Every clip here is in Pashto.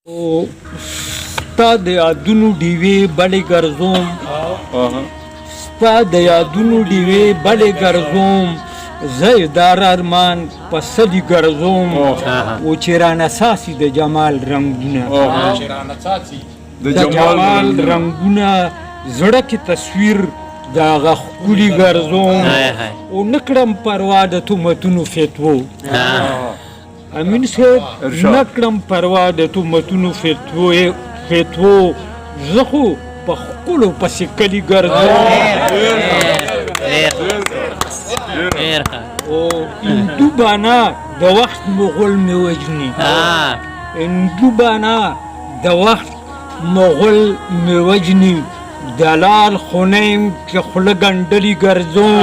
او ستا د یادونو ډیوې بلې ګرځوم ستا د یادونو ډیوې بلې ګرځوم زه یې دار ارمان په سدي ګرځوم و چې رانه ساسي د جمال رنګونه د جمال رنګونه زړه کې تصویر د هغه ښکلي ګرځوم او نه کړم پروا د تهمتونو فتوو امین صاحب نه کړم پروا د تهمتونو فتوو زه خو په ښکلو پسې کلي ګرځوم او هندو بانا د وخت مغول مې وژني هندو بانا د وخت مغول مې وژني دلال خونیم چې خوله ګنډلي ګرځوم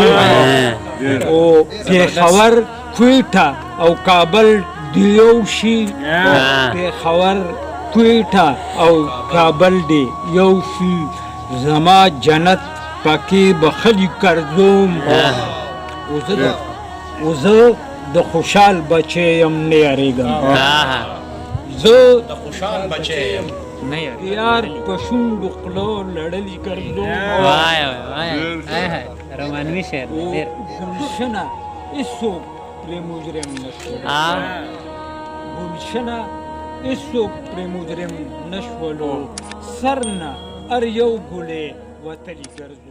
او پېښور کویټه او کابل د یو شي پېښور کویټه او کابل دی یو شي زما جنت پکې بخلي ګرځوم او زه د خوشحال بچی یم نه یارېږم زه د خوشحال بچی یم یار په شونډو خولو لړلي ګرځوم رومانوي شعر ګلشنه هېڅوک پرې مجرم نه شول ګلشنه هېڅوک پرې مجرم نه شولو سر نه هر یو ګل یې وتلي ګرځو